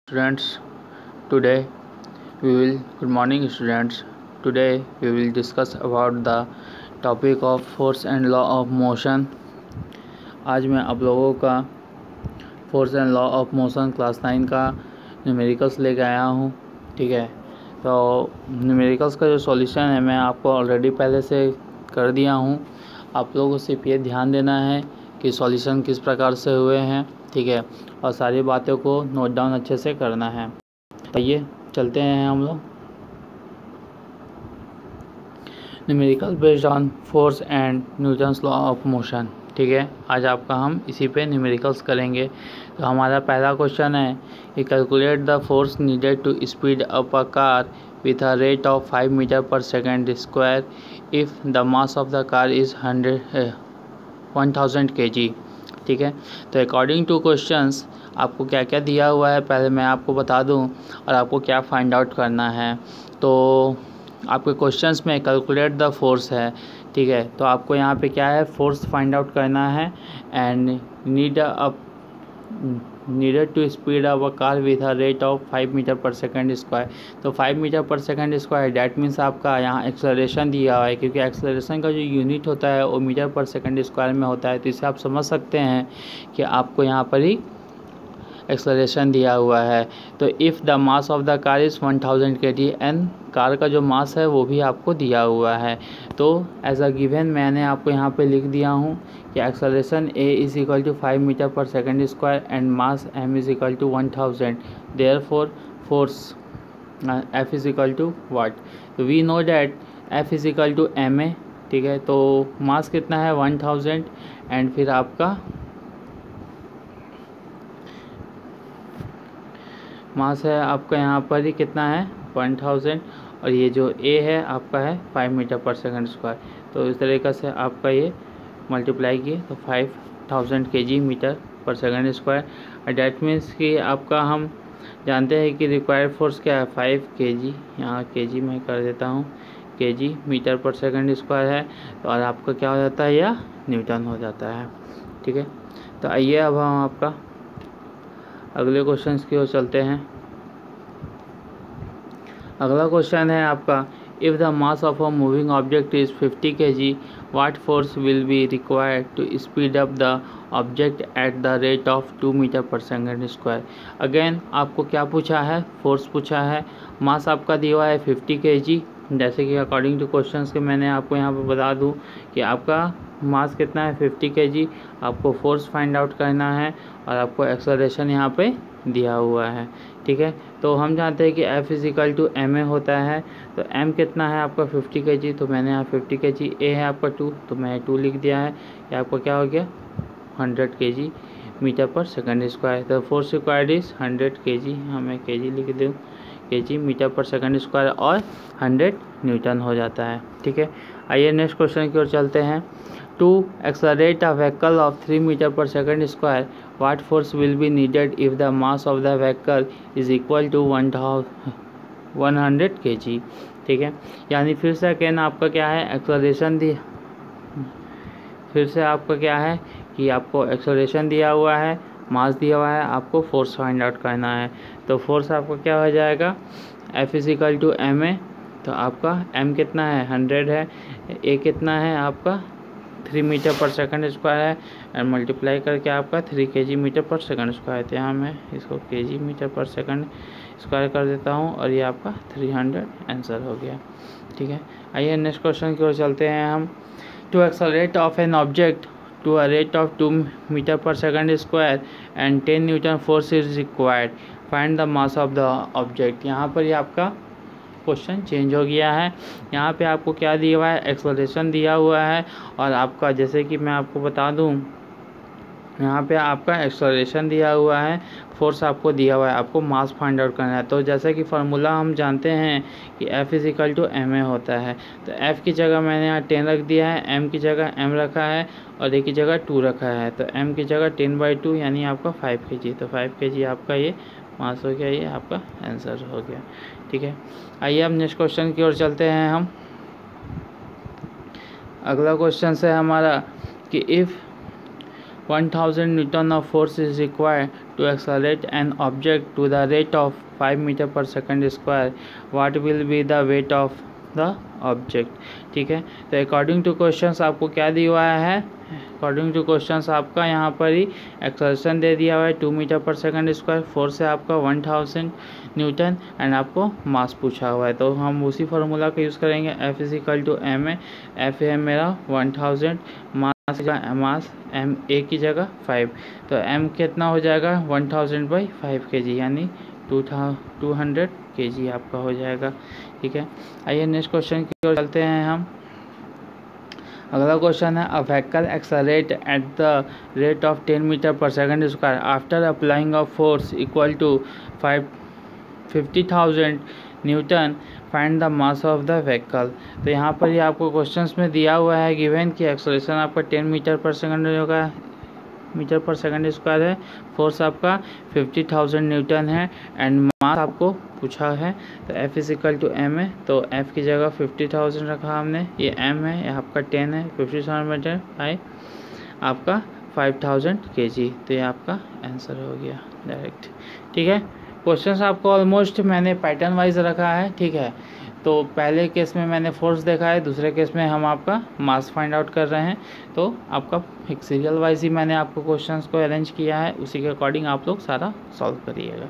Students, today good morning students. Today we will discuss about the topic of force and law of motion. आज मैं आप लोगों का force and law of motion class 9 का numericals लेके आया हूँ. ठीक है, तो न्यूमेरिकल्स का जो सॉल्यूशन है मैं आपको ऑलरेडी पहले से कर दिया हूँ. आप लोगों को सिर्फ ये ध्यान देना है कि सॉल्यूशन किस प्रकार से हुए हैं. ठीक है, और सारी बातों को नोट डाउन अच्छे से करना है. तो ये चलते हैं हम लोग. Numerical based on force and Newton's law of motion. ठीक है, आज आपका हम इसी पे न्यूमेरिकल्स करेंगे. तो हमारा पहला क्वेश्चन है कि calculate the force needed to speed up a car with a rate of 5 meter per second square if the mass of the car is 1000 kg. ठीक है, तो अकॉर्डिंग टू क्वेश्चंस आपको क्या क्या दिया हुआ है पहले मैं आपको बता दूं और आपको क्या फाइंड आउट करना है. तो आपके क्वेश्चंस में कैलकुलेट द फोर्स है. ठीक है, तो आपको यहाँ पे क्या है, फोर्स फाइंड आउट करना है and needed to speed up a car with a rate of 5 metre per second square. तो 5 metre per second square that means आपका यहाँ एक्सेलरेशन दिया हुआ है, क्योंकि एक्सेलरेशन का जो यूनिट होता है वो मीटर पर सेकंड स्क्वायर में होता है. तो इससे आप समझ सकते हैं कि आपको यहाँ पर ही एक्सेलरेशन दिया हुआ है. तो if the mass of the car is 1000 kg and car का जो मास है वो भी आपको दिया हुआ है. तो एज अ गिवन मैंने आपको यहाँ पे लिख दिया हूँ कि acceleration a is equal to 5 metre per second square and mass m is equal to 1000. Therefore force F is equal to what. तो we know that F is equal to ma. ठीक है, तो मास कितना है 1000 एंड फिर आपका मास है आपका यहाँ पर ही कितना है 1000 और ये जो A है आपका है 5 मीटर पर सेकंड स्क्वायर. तो इस तरीक़े से आपका ये मल्टीप्लाई किए तो 5000 kg metre per second square. That means कि आपका हम जानते हैं कि रिक्वायर्ड फोर्स क्या है 5 kg. यहाँ kg मैं कर देता हूँ, kg metre per second square है. तो और आपका क्या हो जाता है, यह न्यूटन हो जाता है. ठीक है, तो आइए अब हम आपका अगले क्वेश्चन की ओर चलते हैं. अगला क्वेश्चन है आपका if the mass of a moving object is 50 kg what force will be required to speed up the object at the rate of 2 metre per second square. Again आपको क्या पूछा है, फोर्स पूछा है. मास आपका दिया हुआ है 50 kg. जैसे कि अकॉर्डिंग टू क्वेश्चंस के मैंने आपको यहाँ पर बता दूँ कि आपका मास कितना है 50 kg. आपको फोर्स फाइंड आउट करना है और आपको एक्सेलरेशन यहाँ पे दिया हुआ है. ठीक है, तो हम जानते हैं कि F is equal to ma होता है. तो m कितना है आपका 50 kg. तो मैंने यहाँ 50 kg, a है आपका 2 तो मैं 2 लिख दिया है. ये आपका क्या हो गया 100 kg metre per second square. तो फोर्स रिक्वायर्ड इज़ 100 kg. हाँ मैं kg लिख दूँ, kg metre per second square और 100 न्यूटन हो जाता है. ठीक है, आइए नेक्स्ट क्वेश्चन की ओर चलते हैं. To accelerate a vehicle of 3 meter per second square, what force will be needed if the mass of the vehicle is equal to 100 kg. ठीक है, यानी फिर से अगेन आपका क्या है एक्सेलरेशन फिर से आपका क्या है कि आपको एक्सेलरेशन दिया हुआ है, मास दिया हुआ है, आपको फोर्स फाइंड आउट करना है. तो फोर्स आपका क्या हो जाएगा F is equal to ma. तो आपका m कितना है 100 है, a कितना है आपका 3 मीटर पर सेकंड स्क्वायर है एंड मल्टीप्लाई करके आपका 3 kg metre per second square. तो यहाँ मैं इसको kg metre per second square कर देता हूँ और ये आपका 300 आंसर हो गया. ठीक है, आइए नेक्स्ट क्वेश्चन की ओर चलते हैं हम. To accelerate of an object to a rate of 2 metre per second square and 10 newton force is required find the mass of the object. यहाँ पर ये आपका क्वेश्चन चेंज हो गया है. यहाँ पे आपको क्या दिया हुआ है, एक्सेलरेशन दिया हुआ है और आपका जैसे कि मैं आपको बता दूँ यहाँ पे आपका एक्सेलरेशन दिया हुआ है, फोर्स आपको दिया हुआ है, आपको मास फाइंड आउट करना है. तो जैसे कि फार्मूला हम जानते हैं कि F is equal to ma होता है. तो F की जगह मैंने यहाँ 10 रख दिया है, m की जगह m रखा है और a की जगह 2 रखा है. तो m की जगह 10/2 यानी आपका 5 kg. तो 5 kg आपका ये मास हो गया, ये आपका आंसर हो गया. ठीक है, आइए अब नेक्स्ट क्वेश्चन की ओर चलते हैं हम. अगला क्वेश्चन है हमारा कि if 1000 Newton of force is required to accelerate an object to the rate of 5 metre per second square, what will be the weight of the object। ठीक है, तो अकॉर्डिंग टू क्वेश्चंस आपको क्या दिया हुआ है, अकॉर्डिंग टू क्वेश्चंस आपका यहाँ पर ही एक्सेलरेशन दे दिया हुआ है 2 metre per second square, force है आपका 1000 न्यूटन एंड आपको मास पूछा हुआ है। तो हम उसी फार्मूला का यूज़ करेंगे, F is equal to M A, F है मेरा 1000, मास एम ए की जगह 5, तो एम कितना हो जाएगा 1000/5 kg यानी 200 kg आपका हो जाएगा। ठीक है, आइए नेक्स्ट क्वेश्चन की ओर चलते हैं हम। अगला क्वेश्चन है, a vehicle accelerate at the rate of 10 metre per second square after applying a force equal to 50,000 newton, find the mass of the vehicle. तो यहाँ पर ही आपको क्वेश्चंस में दिया हुआ है गिवन कि एक्सेलरेशन आपका 10 मीटर पर सेकंड होगा, मीटर पर सेकंड स्क्वायर है, फोर्स आपका 50,000 न्यूटन है एंड मास आपको पूछा है। तो F is equal to M है, तो F की जगह 50,000 रखा हमने, ये M है, ये आपका 10 है, 50,000 मीटर बाई आपका 5000 kg, तो ये आपका आंसर हो गया डायरेक्ट। ठीक है, क्वेश्चंस आपको ऑलमोस्ट मैंने पैटर्न वाइज रखा है। ठीक है, तो पहले केस में मैंने फोर्स देखा है, दूसरे केस में हम आपका मास फाइंड आउट कर रहे हैं, तो आपका एक सीरियल वाइज ही मैंने आपको क्वेश्चंस को अरेंज किया है, उसी के अकॉर्डिंग आप लोग सारा सॉल्व करिएगा।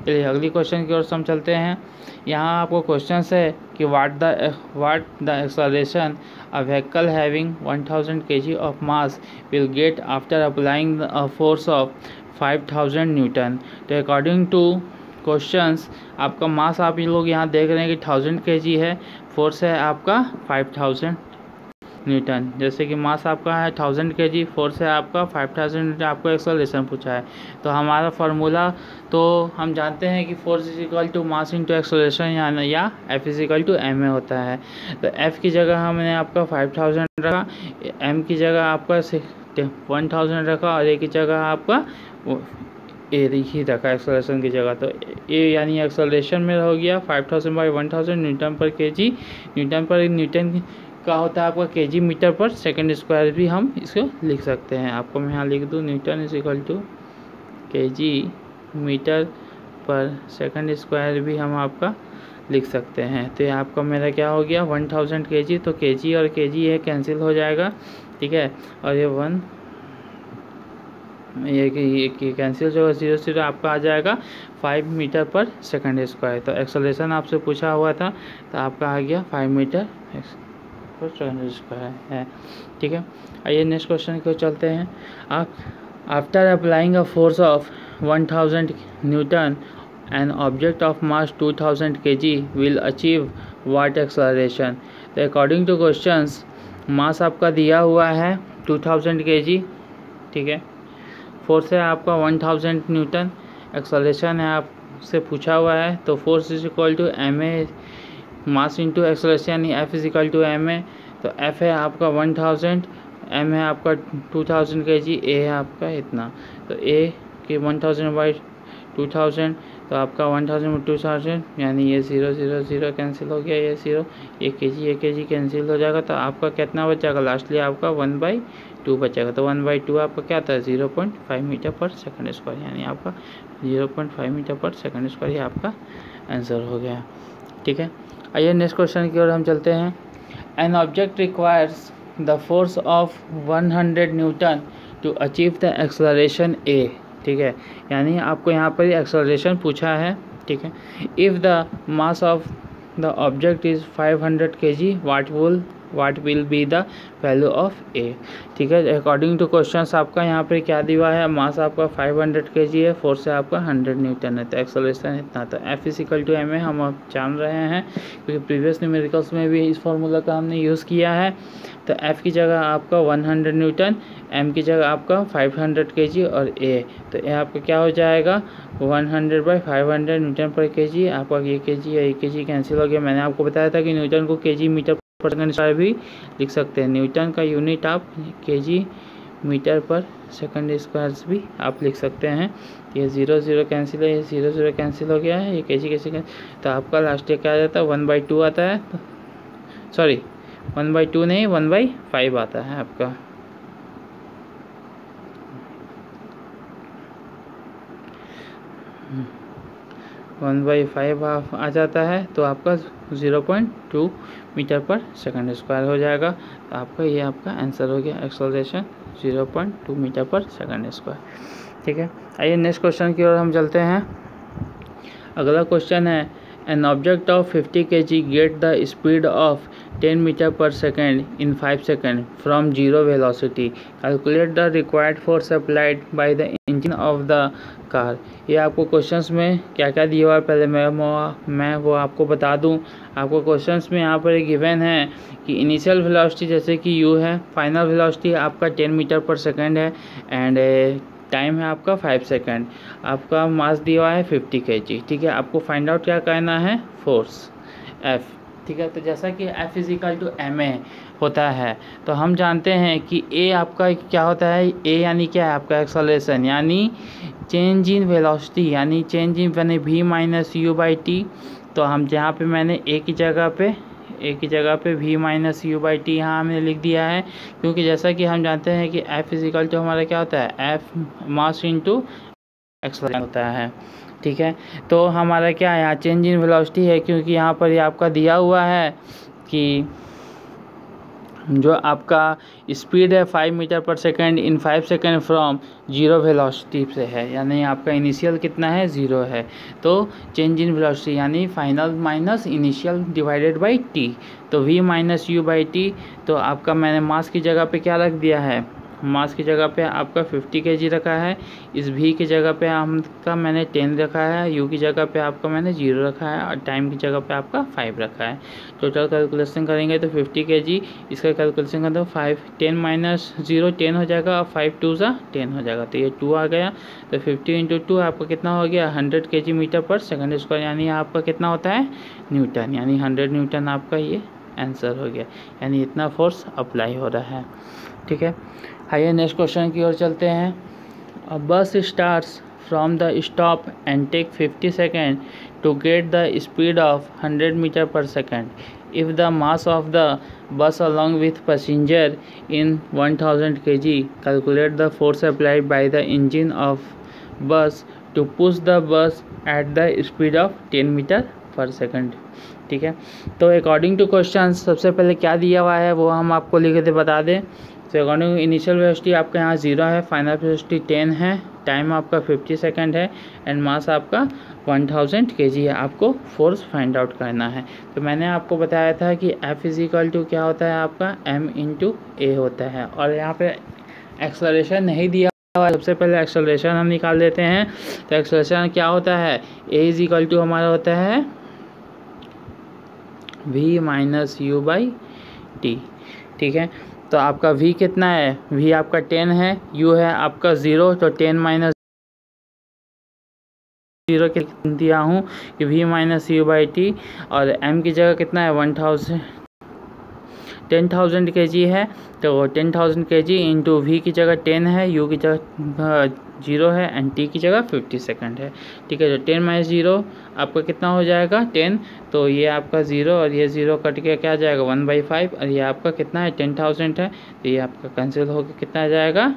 चलिए अगली क्वेश्चन की ओर हम चलते हैं। यहाँ आपको क्वेश्चन है कि what the acceleration a vehicle having 1000 kg of mass will get after applying a force of 5000 Newton. तो अकॉर्डिंग टू क्वेश्चंस आपका मास आप ये लोग यहाँ देख रहे हैं कि 1000 kg है, फोर्स है आपका 5000 न्यूटन। जैसे कि मास आपका है 1000 kg, फोर्स है आपका 5000 न्यूटन, आपको एक्सेलरेशन पूछा है। तो हमारा फार्मूला तो हम जानते हैं कि force is equal to mass into acceleration या F is equal to M A होता है। तो F की जगह हमने आपका 5000 रखा, M की जगह आपका 1000 रखा और A की जगह आपका ए ही रखा एक्सेलरेशन की जगह। तो ए यानी एक्सेलरेशन में हो गया 5000/1000 न्यूटन पर kg, न्यूटन का होता है आपका kg metre per second square, भी हम इसको लिख सकते हैं। आपको मैं यहाँ लिख दूँ, newton is equal to kg metre per second square भी हम आपका लिख सकते हैं। तो ये आपका मेरा क्या हो गया 1000 kg, तो kg और kg ये कैंसिल हो जाएगा। ठीक है, और ये कैंसिल जो 0 आपका आ जाएगा 5 मीटर पर सेकंड स्क्वायर। तो एक्सेलरेशन आपसे पूछा हुआ था, तो आपका आ गया 5 मीटर पर सेकंड स्क्वायर है। ठीक है, आइए नेक्स्ट क्वेश्चन को चलते हैं। After applying a force of 1000 Newton N object of mass 2000 kg will achieve what acceleration. तो अकॉर्डिंग टू क्वेश्चंस मास आपका दिया हुआ है 2000 kg, ठीक है, फोर्स है आपका 1000 न्यूटन, एक्सेलरेशन है आपसे पूछा हुआ है। तो force is equal to M A, mass into acceleration यानी F is equal to M A. तो F है आपका 1000, M है आपका 2000 kg, A है आपका इतना, तो A के 1000/2000, तो आपका 1000/2000 यानी ये 0 0 0 कैंसिल हो गया, ये 0, ये kg कैंसिल हो जाएगा। तो आपका कितना बचेगा, लास्टली आपका 1/2 बचेगा। तो 1/2 आपका क्या था 0.5 मीटर पर सेकंड स्क्वायर, यानी आपका 0.5 मीटर पर सेकंड स्क्वायर, ये आपका आंसर हो गया। ठीक है, आइए नेक्स्ट क्वेश्चन की ओर हम चलते हैं। An object requires the force of 100 newton to achieve the acceleration a. ठीक है, यानी आपको यहाँ पर एक्सेलरेशन पूछा है। ठीक है, if the mass of the object is 500 kg, what will be the value of a. ठीक है, अकॉर्डिंग टू क्वेश्चंस आपका यहाँ पे क्या दिया है, मास आपका 500 kg है, फोर्स है आपका 100 न्यूटन है, तो एक्सेलरेशन इतना। तो F is equal to M A हम अब जान रहे हैं, क्योंकि प्रीवियस न्यूमेरिकल्स में भी इस फार्मूला का हमने यूज़ किया है। तो F की जगह आपका 100 न्यूटन, M की जगह आपका 500 kg और A, तो ये आपका क्या हो जाएगा 100/500 न्यूटन पर kg। आपका ये kg या ये kg कैंसिल हो गया। मैंने आपको बताया था कि न्यूटन को kg metre per second square भी लिख सकते हैं, न्यूटन का यूनिट आप kg metre per second square भी आप लिख सकते हैं। ये 0 0 कैंसिल है, ये 0 0 कैंसिल हो गया है, ये kg के सेकंड, तो आपका लास्ट क्या आ जाता है 1/2 आता है, सॉरी 1/2 नहीं 1/5 आता है आपका। 1/5 आ जाता है, तो आपका 0.2 मीटर पर सेकंड स्क्वायर हो जाएगा। तो आपका ये आपका आंसर हो गया, acceleration 0.2 metre per second square. ठीक है, आइए नेक्स्ट क्वेश्चन की ओर हम चलते हैं। अगला क्वेश्चन है, an object of 50 kg get the speed of 10 metre per second in 5 second from zero velocity, calculate the required force applied by the engine of the car. ये आपको क्वेश्चंस में क्या क्या दिया हुआ है पहले मैं वो आपको बता दूं। आपको क्वेश्चंस में यहाँ पर एक गिवन है कि इनिशियल वेलोसिटी जैसे कि u है, फाइनल वेलोसिटी आपका 10 मीटर पर सेकेंड है, एंड टाइम है आपका 5 सेकेंड, आपका मास दिया हुआ है 50 kg। ठीक है, आपको फाइंड आउट क्या करना है, फोर्स F। ठीक है, तो जैसा कि F = ma होता है, तो हम जानते हैं कि A आपका क्या होता है, A यानी क्या है आपका एक्सेलरेशन, यानी चेंज इन वेलोसिटी, यानी चेंज इन यानी v - u/t। तो हम जहाँ पे मैंने A की जगह पे v - u/t यहाँ हमने लिख दिया है, क्योंकि जैसा कि हम जानते हैं कि F = हमारा क्या होता है, F मास इंटू एक्सेलरेशन होता है। ठीक है, तो हमारा क्या है यहाँ चेंज इन वेलोसिटी है, क्योंकि यहाँ पर ये आपका दिया हुआ है कि जो आपका स्पीड है 5 metre per second in 5 second from zero velocity से है, यानी आपका इनिशियल कितना है, 0 है। तो चेंज इन वेलोसिटी यानी final minus initial divided by t, तो v - u/t। तो आपका मैंने मास की जगह पे क्या रख दिया है, मास की जगह पे आपका 50 kg रखा है, इस v की जगह पे आपका मैंने 10 रखा है, u की जगह पे आपका मैंने 0 रखा है, और टाइम की जगह पे आपका 5 रखा है। टोटल कैलकुलेशन करेंगे तो 50 kg, इसका कैलकुलेशन कर दो 5 10 - 0 10 हो जाएगा, और 5 2 सा 10 हो जाएगा, तो ये 2 आ गया। तो 50 × 2 आपका कितना हो गया, 100 kg metre per second square, यानी आपका कितना होता है, न्यूटन, यानी 100 न्यूटन आपका ये आंसर हो गया, यानी इतना फोर्स अप्लाई हो रहा है। ठीक है, आइए नेक्स्ट क्वेश्चन की ओर चलते हैं। A bus starts from the stop and take 50 second to get the speed of 100 metre per second if the mass of the bus along with passenger in 1000 kg, calculate the force applied by the engine of bus to push the bus at the speed of 10 metre per second. ठीक है, तो according to question सबसे पहले क्या दिया हुआ है वो हम आपको लिख के बता दें। तो अकॉर्डिंग इनिशियल वेलोसिटी आपका यहाँ 0 है, फाइनल वेलोसिटी 10 है, टाइम आपका 50 सेकेंड है, एंड मास आपका 1000 kg है। आपको फोर्स फाइंड आउट करना है। तो मैंने आपको बताया था कि F = क्या होता है आपका m × a होता है, और यहाँ पे एक्सेलरेशन नहीं दिया हुआ। सबसे पहले एक्सेलरेशन हम निकाल देते हैं। तो एक्सेलरेशन क्या होता है, A = हमारा होता है v - u/t। ठीक है, तो आपका v कितना है, v आपका 10 है, u है आपका 0, तो 10 - 0 के दिया हूँ कि v - u/t, और m की जगह कितना है 10,000 kg है, तो 10,000 kg इंटू v की जगह 10 है, u की जगह 0 है, एंड t की जगह 50 सेकेंड है। ठीक है, तो 10 - 0 आपका कितना हो जाएगा 10, तो ये आपका 0 और ये 0 कट के क्या आ जाएगा 1/5, और ये आपका कितना है 10,000 है, तो ये आपका कैंसिल होकर कितना आ जाएगा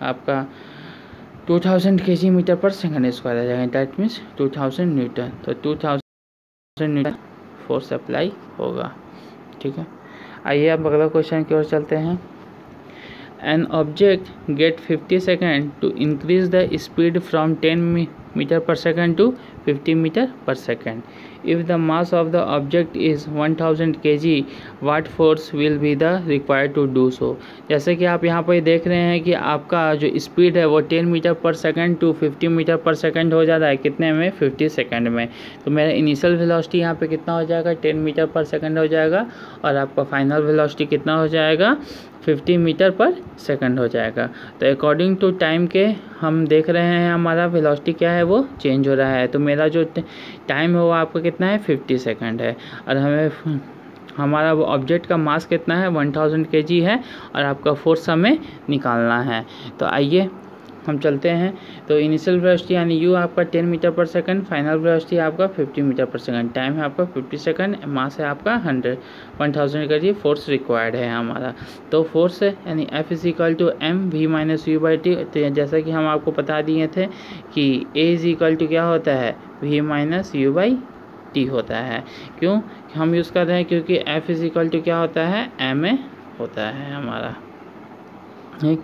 आपका 2000 kg metre per second square आ जाएगा, दैट मीन्स 2000 न्यूटन। तो 2000 न्यूटन फोर्स अप्लाई होगा। ठीक है, आइए अब अगला क्वेश्चन की ओर चलते हैं। An object get 50 seconds to increase the speed from 10 meter per second to 50 meter per second. If the mass of the object is 1000 kg, what force will be the required to do so? जैसे कि आप यहाँ पर देख रहे हैं कि आपका जो स्पीड है वो 10 metre per second to 50 metre per second हो जा रहा है, कितने में 50 सेकंड में। तो मेरा इनिशियल वेलोसिटी यहाँ पे कितना हो जाएगा 10 मीटर पर सेकंड हो जाएगा, और आपका फाइनल वेलोसिटी कितना हो जाएगा 50 मीटर पर सेकंड हो जाएगा। तो अकॉर्डिंग टू टाइम के हम देख रहे हैं हमारा वेलोसिटी क्या है वो चेंज हो रहा है। तो मेरा जो टाइम है वो आपका कितना है 50 सेकंड है, और हमें हमारा वो ऑब्जेक्ट का मास कितना है 1000 kg है, और आपका फोर्स हमें निकालना है। तो आइए हम चलते हैं। तो इनिशियल वेलोसिटी यानी u आपका 10 metre per second, final velocity आपका 50 मीटर पर सेकंड, टाइम है आपका 50 सेकंड, मास है आपका 1000 kg, फोर्स रिक्वायर्ड है हमारा। तो फोर्स है यानी F = m v - u/t। तो जैसा कि हम आपको बता दिए थे कि A = क्या होता है v minus you by T होता है। क्यों हम यूज़ कर रहे हैं? क्योंकि f इजिकल टू क्या होता है? ma होता है हमारा, ठीक।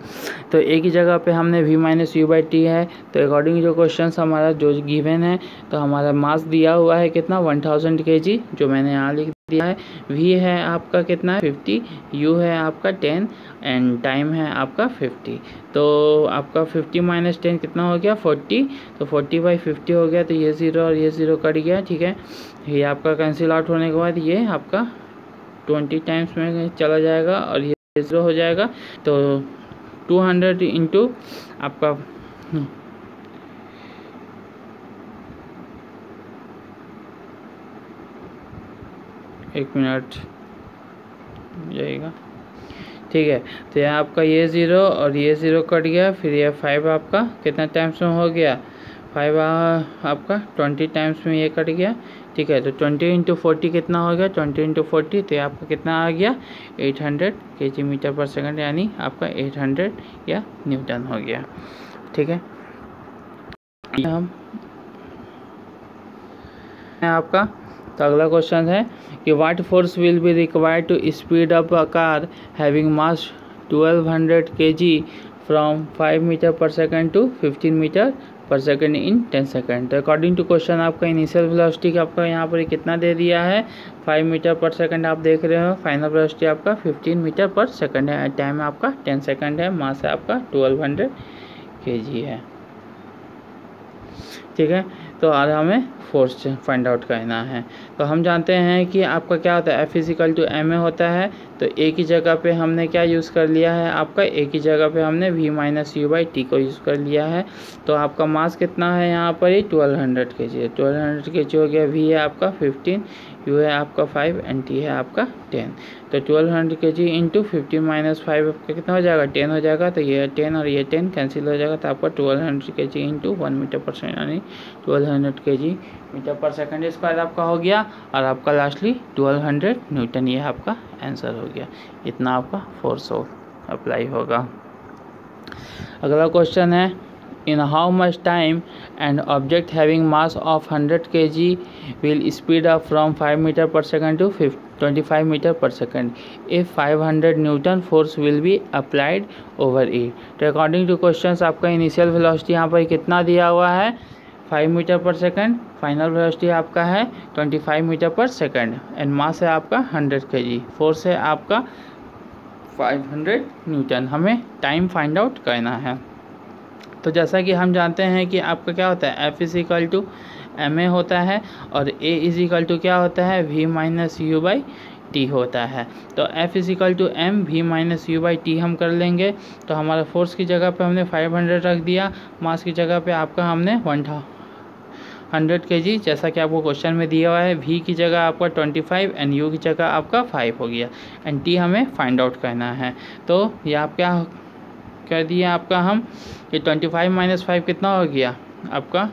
तो एक ही जगह पे हमने v minus you by T है, तो अकॉर्डिंग जो क्वेश्चन हमारा जो गिवन है, तो हमारा मास दिया हुआ है कितना 1000 kg, जो मैंने यहाँ लिख दिया है। v है आपका कितना? 50, u है आपका 10 एंड टाइम है आपका 50। तो आपका 50 माइनस 10 कितना हो गया? 40। तो 40/50 हो गया, तो ये 0 और ये 0 कट गया, ठीक है। ये आपका कैंसिल आउट होने के बाद ये आपका 20 टाइम्स में चला जाएगा और ये 0 हो जाएगा। तो 200 इंटू आपका एक मिनट जाएगा, ठीक है। तो यहाँ आपका ये 0 और ये 0 कट गया, फिर ये 5 आपका कितना टाइम्स में हो गया? 5 आपका 20 टाइम्स में ये कट गया, ठीक है। तो 20 इंटू 40 कितना हो गया? 20 इंटू 40, तो आपका कितना आ गया? 800 kg मीटर पर सेकंड, यानी आपका 800 या न्यूटन हो गया, ठीक है। हम आपका तो अगला क्वेश्चन है कि what force will be required to speed up a car having mass 1200 kg from 5 metre per second to 15 metre per second in 10 second. तो अकॉर्डिंग टू क्वेश्चन आपका इनिशियल वेलोसिटी आपका यहाँ पर कितना दे दिया है? 5 मीटर पर सेकंड आप देख रहे हो। फाइनल वेलोसिटी आपका 15 मीटर पर सेकंड है। टाइम आपका 10 सेकंड है। मास है आपका 1200 kg है, ठीक है। तो आज हमें फोर्स फाइंड आउट करना है। तो हम जानते हैं कि आपका क्या होता है? F is equal to M A होता है। तो एक ही जगह पे हमने क्या यूज़ कर लिया है? आपका एक ही जगह पे हमने v minus you by T को यूज़ कर लिया है। तो आपका मास कितना है यहाँ पर? ही 1200 kg। 1200 kg हो गया। v है आपका 15, u है आपका 5 एंड t है आपका 10। तो 1200 kg इंटू 15 माइनस 5 आपका कितना हो जाएगा? 10 हो जाएगा। तो ये 10 और ये 10 कैंसिल हो जाएगा। तो आपका 1200 kg into 1 metre per second, यानी 1200 kg metre per second square आपका हो गया। और आपका लास्टली 1200 न्यूटन, ये आपका आंसर हो गया। इतना आपका फोर्स अप्लाई होगा। अगला क्वेश्चन है, in how much time and object having mass of 100 kg will speed up from 5 metre per second to 25 metre per second if 500 newton force will be applied over it. तो according to questions आपका initial velocity यहाँ पर कितना दिया हुआ है? 5 metre per second. Final velocity आपका है 25 metre per second and mass है आपका 100 kg। फोर्स है आपका 500 न्यूटन। हमें टाइम फाइंड आउट करना है। तो जैसा कि हम जानते हैं कि आपका क्या होता है? F is equal to M A होता है और A इजिकल टू क्या होता है? v minus you by T होता है। तो F is equal to M v minus you by T हम कर लेंगे। तो हमारा फोर्स की जगह पे हमने 500 रख दिया, मास की जगह पे आपका हमने 100 kg, जैसा कि आपको क्वेश्चन में दिया हुआ है। v की जगह आपका 25 एंड u की जगह आपका 5 हो गया एंड t हमें फाइंड आउट करना है। तो ये आप क्या कर दिया आपका हम कि 25 माइनस 5 कितना हो गया? आपका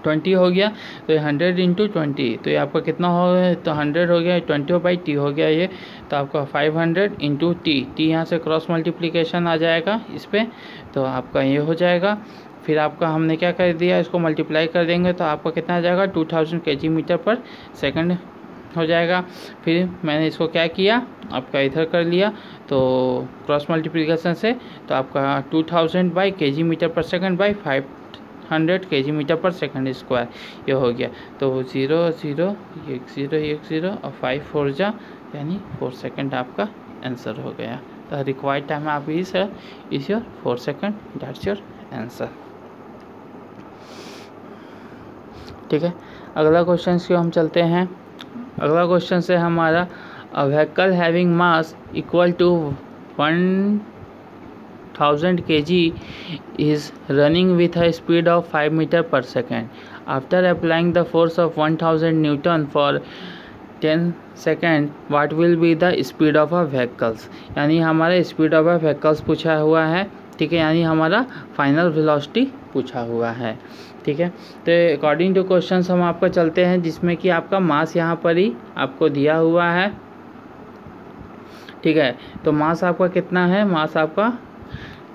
20 हो गया। तो 100 इंटू 20, तो ये आपका कितना हो गया? तो 100 हो गया, 20/t हो गया ये। तो आपका 500 इंटू टी यहाँ से क्रॉस मल्टीप्लिकेशन आ जाएगा इस पर, तो आपका ये हो जाएगा। फिर आपका हमने क्या कर दिया? इसको मल्टीप्लाई कर देंगे तो आपका कितना आ जाएगा? 2000 kg मीटर पर सेकंड हो जाएगा। फिर मैंने इसको क्या किया? आपका इधर कर लिया, तो क्रॉस मल्टीप्लिकेशन से, तो आपका 2000 by kg metre per second by 500 kg metre per second square ये हो गया। तो 0 0 1 0 1 0 और 5 4 जा, यानी 4 सेकंड आपका आंसर हो गया। तो रिक्वायर्ड टाइम आप is your 4 second, that's your answer, ठीक है। अगला क्वेश्चन की हम चलते हैं। अगला क्वेश्चन से हमारा a vehicle having mass equal to 1000 kg is running with a speed of 5 meter per second. After applying the force of 1000 Newton for 10 second what will be the speed of a vehicles। यानी हमारा speed of a vehicles पूछा हुआ है, ठीक है। यानी हमारा final velocity पूछा हुआ है, ठीक है। तो अकॉर्डिंग टू क्वेश्चंस हम आपको चलते हैं, जिसमें कि आपका मास यहाँ पर ही आपको दिया हुआ है, ठीक है। तो मास आपका कितना है? मास आपका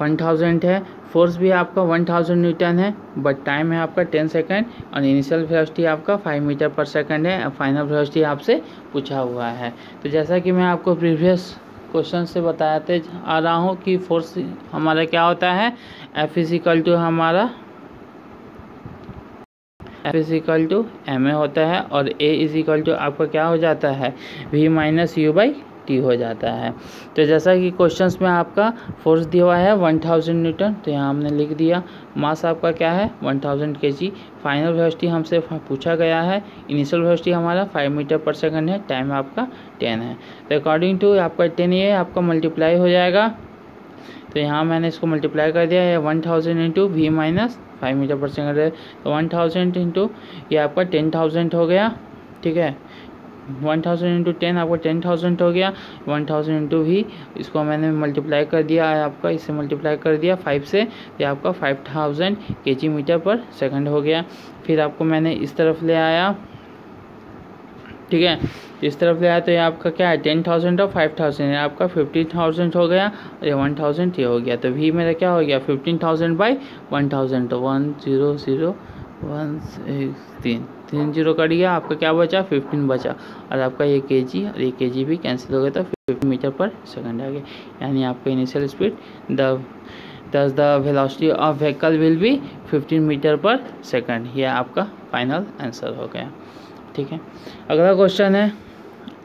1000 है। फोर्स भी आपका 1000 न्यूटन है, बट टाइम है आपका 10 सेकंड, और इनिशियल वेलोसिटी आपका 5 मीटर पर सेकंड है, फाइनल वेलोसिटी आपसे पूछा हुआ है। तो जैसा कि मैं आपको प्रीवियस क्वेश्चन से बताते आ रहा हूँ कि फोर्स हमारा क्या होता है, F is equal to ma होता है, और A इज इक्वल टू आपका क्या हो जाता है, V minus you by T हो जाता है। तो जैसा कि क्वेश्चंस में आपका फोर्स दिया हुआ है 1000 न्यूटन, तो यहाँ हमने लिख दिया। मास आपका क्या है 1000 kg। फाइनल वेलोसिटी हमसे पूछा गया है, इनिशियल वेलोसिटी हमारा 5 मीटर पर सेकंड है, टाइम आपका 10 है। तो अकॉर्डिंग टू आपका 10 ये आपका मल्टीप्लाई हो जाएगा। तो यहाँ मैंने इसको मल्टीप्लाई कर दिया है, 1000 into we minus 5 metre per second है, तो 1000 इंटू ये आपका 10,000 हो गया। ठीक है, 1000 इंटू 10 आपका 10,000 हो गया। 1000 इंटू भी इसको मैंने मल्टीप्लाई कर दिया है आपका, इससे मल्टीप्लाई कर दिया 5 से, ये आपका 5000 kg मीटर पर सेकंड हो गया। फिर आपको मैंने इस तरफ ले आया, ठीक है, इस तरफ ले आया तो ये आपका क्या है 10,000 और 5000 है, आपका 50,000 हो गया, और ये 1000 ये हो गया। तो v मेरा क्या हो गया 15,000 बाई 1000, तो 1 0 कट गया, आपका क्या बचा 15 बचा, और आपका ये kg और ये kg भी कैंसिल हो गया, तो 50 मीटर पर सेकंड आ गया। यानी आपका initial speed the velocity of vehicle will be 15 metre per second. ये आपका फाइनल आंसर हो गया। ठीक है, अगला क्वेश्चन है,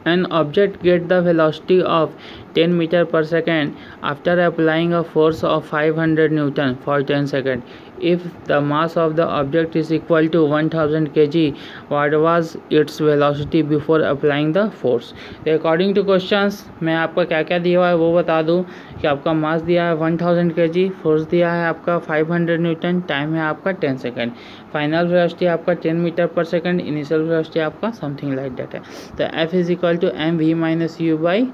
an object get the velocity of 10 metre per second after applying a force of 500 newton for 10 second. If the mass of the object is equal to 1000 kg, what was its velocity before applying the force. तो according to questions मैं आपका क्या क्या दिया हुआ है वो बता दूं कि आपका मास दिया है 1000 kg, फोर्स दिया है आपका 500 न्यूटन, टाइम है आपका 10 सेकेंड, फाइनल वेलोसिटी आपका 10 metre per second, initial velocity आपका समथिंग लाइक दैट है। तो F is equal to m v minus you by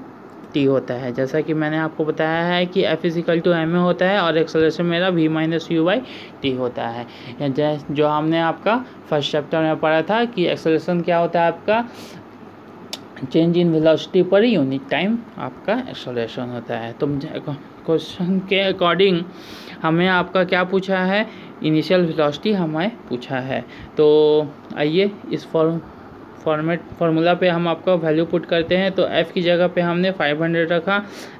T होता है। जैसा कि मैंने आपको बताया है कि F is equal to M A होता है, और एक्सेलरेशन मेरा v minus you by T होता है। जो हमने आपका फर्स्ट चैप्टर में पढ़ा था कि एक्सेलरेशन क्या होता है आपका change in velocity per unit time आपका एक्सेलरेशन होता है। तो क्वेश्चन के अकॉर्डिंग हमें आपका क्या पूछा है, इनिशियल वेलोसिटी हमें पूछा है। तो आइए इस फार्मूला पे हम आपका वैल्यू पुट करते हैं। तो F की जगह पे हमने 500 रखा,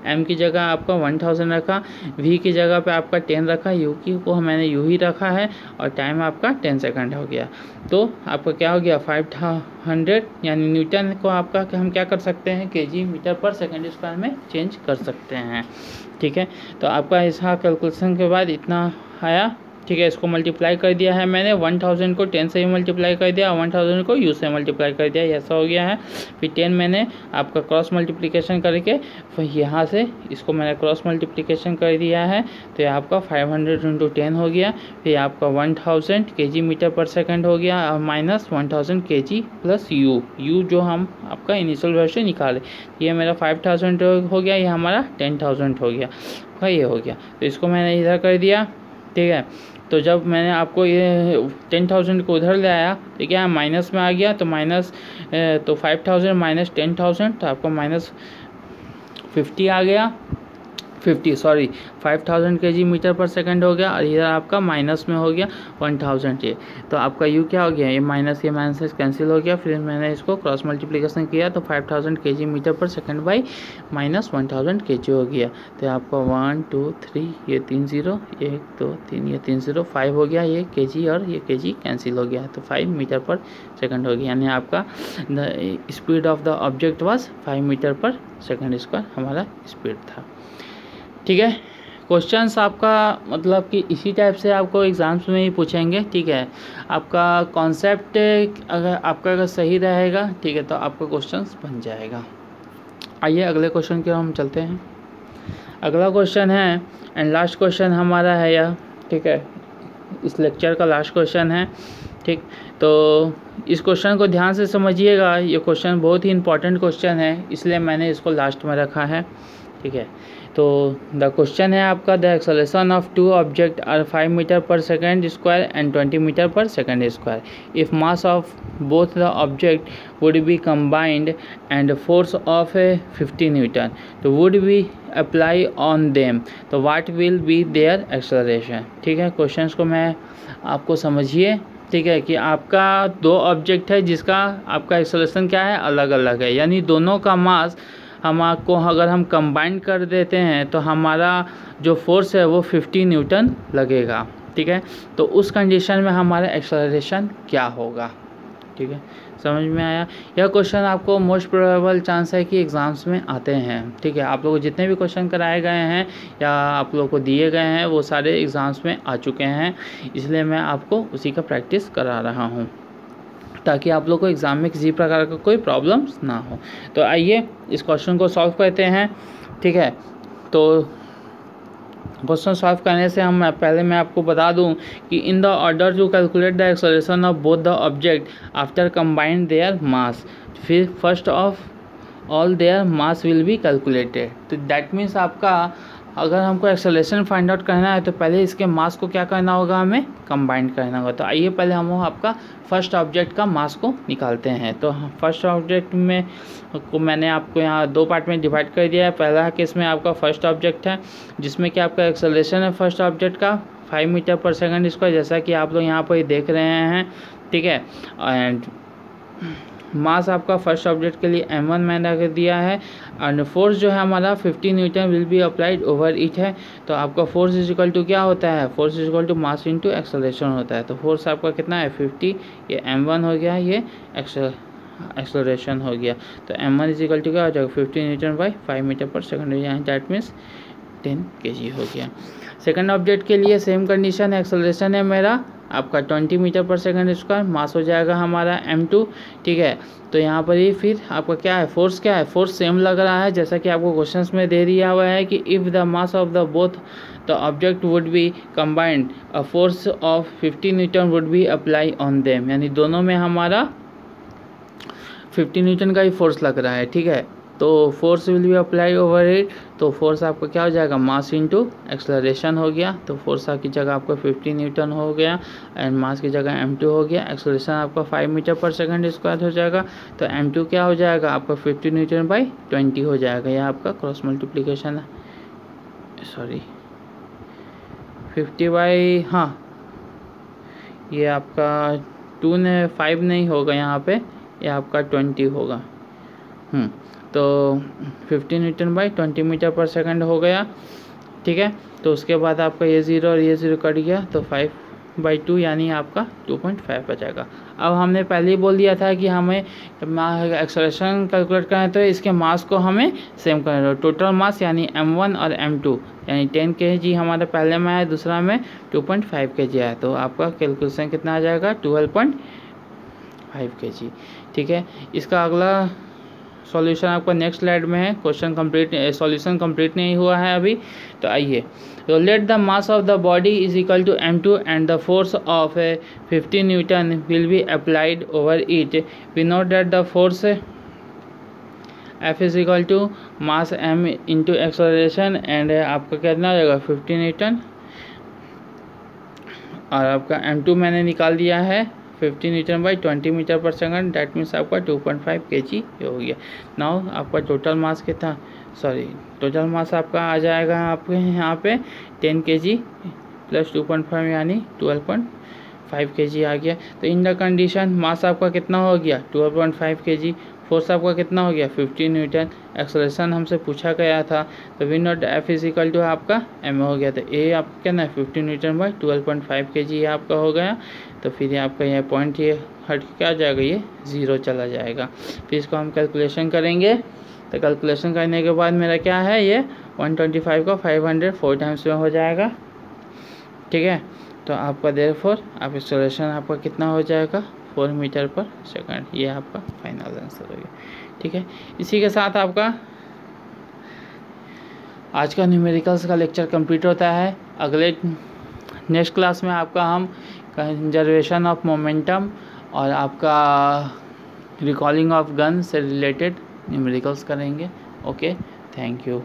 M की जगह आपका 1000 रखा, V की जगह पे आपका 10 रखा, U की को मैंने U ही रखा है, और टाइम आपका 10 सेकंड हो गया। तो आपका क्या हो गया 500, यानी न्यूटन को आपका हम क्या कर सकते हैं kg metre per second square में चेंज कर सकते हैं। ठीक है, तो आपका इसका कैलकुलेशन के बाद इतना आया। ठीक है, इसको मल्टीप्लाई कर दिया है मैंने, 1000 को 10 से ही मल्टीप्लाई कर दिया, 1000 को u से मल्टीप्लाई कर दिया, ऐसा हो गया है। फिर 10 मैंने आपका क्रॉस मल्टीप्लिकेशन करके फिर यहाँ से इसको मैंने क्रॉस मल्टीप्लिकेशन कर दिया है, तो ये आपका 500 इंटू 10 हो गया। फिर आपका 1000 kg मीटर पर सेकंड हो गया, और माइनस 1000 kg प्लस u जो हम आपका इनिशियल वेलोसिटी निकाले, ये मेरा 5000 हो गया, ये हमारा 10,000 हो गया, ये हो गया। तो इसको मैंने इधर कर दिया। ठीक है, तो जब मैंने आपको ये 10,000 को उधर ले आया तो क्या माइनस में आ गया, तो माइनस तो 5000 माइनस 10,000, तो आपको माइनस 50 आ गया, 5000 kg मीटर पर सेकंड हो गया, और इधर आपका माइनस में हो गया 1000 ये। तो आपका u क्या हो गया, ये माइनस कैंसिल हो गया। फिर मैंने इसको क्रॉस मल्टीप्लिकेशन किया, तो 5000 kg metre per second by minus 1000 kg हो गया। तो आपका 1 2 3 ये 3 0, 1 2 3 ये 3 0, 5 हो गया, ये kg और ये kg कैंसिल हो गया, तो 5 मीटर पर सेकंड हो गया। यानी आपका speed of the object was 5 metre per second square हमारा स्पीड था। ठीक है, क्वेश्चंस आपका मतलब कि इसी टाइप से आपको एग्ज़ाम्स में ही पूछेंगे। ठीक है, आपका कॉन्सेप्ट अगर सही रहेगा, ठीक है, तो आपका क्वेश्चंस बन जाएगा। आइए अगले क्वेश्चन की ओर हम चलते हैं। अगला क्वेश्चन है एंड लास्ट क्वेश्चन हमारा है यह। ठीक है, इस लेक्चर का लास्ट क्वेश्चन है। ठीक, तो इस क्वेश्चन को ध्यान से समझिएगा, ये क्वेश्चन बहुत ही इंपॉर्टेंट क्वेश्चन है, इसलिए मैंने इसको लास्ट में रखा है। ठीक है, तो द क्वेश्चन है आपका, the acceleration of two object are 5 metre per second square and 20 metre per second square. If mass of both the object would be combined and force of 50 newton तो would be apply on them तो what will be their acceleration. ठीक है, questions को मैं आपको समझिए। ठीक है, कि आपका दो ऑब्जेक्ट है जिसका आपका एक्सेलरेशन क्या है, अलग अलग है, यानी दोनों का मास हमको अगर हम कंबाइन कर देते हैं तो हमारा जो फोर्स है वो 50 न्यूटन लगेगा। ठीक है, तो उस कंडीशन में हमारा एक्सेलरेशन क्या होगा। ठीक है, समझ में आया। यह क्वेश्चन आपको मोस्ट प्रोबेबल चांस है कि एग्ज़ाम्स में आते हैं। ठीक है, आप लोगों को जितने भी क्वेश्चन कराए गए हैं या आप लोगों को दिए गए हैं वो सारे एग्ज़ाम्स में आ चुके हैं, इसलिए मैं आपको उसी का प्रैक्टिस करा रहा हूँ ताकि आप लोग को एग्ज़ाम में किसी प्रकार का कोई प्रॉब्लम्स ना हो। तो आइए इस क्वेश्चन को सॉल्व करते हैं। ठीक है, तो क्वेश्चन सॉल्व करने से पहले मैं आपको बता दूं कि in the order to calculate the acceleration of both the object after combined their mass, फिर first of all their mass will be calculated. तो दैट मीन्स आपका अगर हमको एक्सेलरेशन फाइंड आउट करना है तो पहले इसके मास को क्या करना होगा, हमें कंबाइंड करना होगा। तो आइए पहले हम आपका फर्स्ट ऑब्जेक्ट का मास को निकालते हैं। तो फर्स्ट ऑब्जेक्ट में को मैंने आपको यहाँ दो पार्ट में डिवाइड कर दिया है। पहला केस में आपका फर्स्ट ऑब्जेक्ट है जिसमें कि आपका एक्सेलरेशन है फर्स्ट ऑब्जेक्ट का 5 मीटर पर सेकंड स्क्वायर, जैसा कि आप लोग यहाँ पर देख रहे हैं। ठीक है, एंड मास आपका फर्स्ट ऑब्जेक्ट के लिए m1 मैंने रख दिया है एंड फोर्स जो है हमारा 50 newton will be applied over it है। तो आपका फोर्स इज इक्वल टू क्या होता है, force is equal to mass into acceleration होता है। तो फोर्स आपका कितना है 50, ये m1 हो गया, ये एक्सेलरेशन हो गया। तो m1 इज इक्वल टू क्या हो जाएगा 50 Newton by 5 metre per second, यहाँ दैट मीन्स 10 kg हो गया। सेकंड ऑब्जेक्ट के लिए सेम कंडीशन है, एक्सेलरेशन है मेरा आपका 20 मीटर पर सेकंड स्क्वायर, मास हो जाएगा हमारा m2। ठीक है, तो यहाँ पर ही फिर आपका क्या है, फोर्स क्या है, फोर्स सेम लग रहा है जैसा कि आपको क्वेश्चंस में दे दिया हुआ है कि if the mass of the both the object would be combined a force of 50 Newton would be apply on them, यानी दोनों में हमारा 50 न्यूटन का ही फोर्स लग रहा है। ठीक है, तो force will B apply over it, तो फोर्स आपका क्या हो जाएगा मास इनटू एक्सेलरेशन हो गया। तो फोर्स की जगह आपका 50 न्यूटन हो गया एंड मास की जगह m2 हो गया। एक्सेलरेशन आपका 5 मीटर पर सेकंड स्क्वायर हो जाएगा, तो m2 क्या हो जाएगा आपका 50 न्यूटन बाई 20 हो जाएगा। यह आपका क्रॉस मल्टीप्लिकेशन है, सॉरी 50 बाई, हाँ ये आपका 2 ने 5 नहीं होगा यहाँ पे, ये आपका 20 होगा। तो 50 Newton by 20 metre per second हो गया। ठीक है, तो उसके बाद आपका ये 0 और ये 0 कट गया, तो 5/2 यानी आपका 2.5 बचेगा। अब हमने पहले ही बोल दिया था कि हमें एक्सेलरेशन कैलकुलेट करना है तो इसके मास को हमें सेम करना है। टोटल मास यानी m1 और m2 यानी 10 kg हमारे पहले में है, दूसरा में 2.5 kg है, तो आपका कैलकुलेशन कितना आ जाएगा 12.5 kg। ठीक है, इसका अगला सॉल्यूशन आपका नेक्स्ट स्लाइड में है। क्वेश्चन कंप्लीट, सॉल्यूशन कंप्लीट नहीं हुआ है अभी। तो आइए, तो let the mass of the body is equal to m2 and the force of 50 newton will be applied over it. We note that the force F is equal to mass m into acceleration and आपका कितना हो जाएगा 50 Newton, और आपका m2 मैंने निकाल दिया है 50 Newton by 20 metre per second, that means आपका 2.5 kg हो गया। नाउ आपका टोटल मास कितना, सॉरी टोटल मास आपका आ जाएगा आपके यहाँ पे 10 kg प्लस 2.5 यानी 12.5 kg आ गया। तो इन द कंडीशन मास आपका कितना हो गया 12.5 kg, फोर्स आपका कितना हो गया 50 न्यूटन, एक्सेलरेशन हमसे पूछा गया था, तो we note F is equal to आपका m हो गया। तो A आपका कितना है 50 न्यूटन बाई 12.5 kg ये आपका हो गया। तो फिर ये आपका यह पॉइंट ये हट क्या जाएगा, ये 0 चला जाएगा। फिर इसको हम कैलकुलेशन करेंगे, तो कैलकुलेशन करने के बाद मेरा क्या है, ये 125 का 500 4 टाइम्स में हो जाएगा। ठीक है, तो आपका देयरफॉर आप एक्सेलरेशन आपका कितना हो जाएगा 4 मीटर पर सेकंड, ये आपका फाइनल आंसर हो गया। ठीक है, इसी के साथ आपका आज का न्यूमेरिकल्स का लेक्चर कंप्लीट होता है। अगले नेक्स्ट क्लास में आपका हम कंजर्वेशन ऑफ मोमेंटम और आपका रिकॉलिंग ऑफ गन से रिलेटेड न्यूमेरिकल्स करेंगे। Okay, thank you.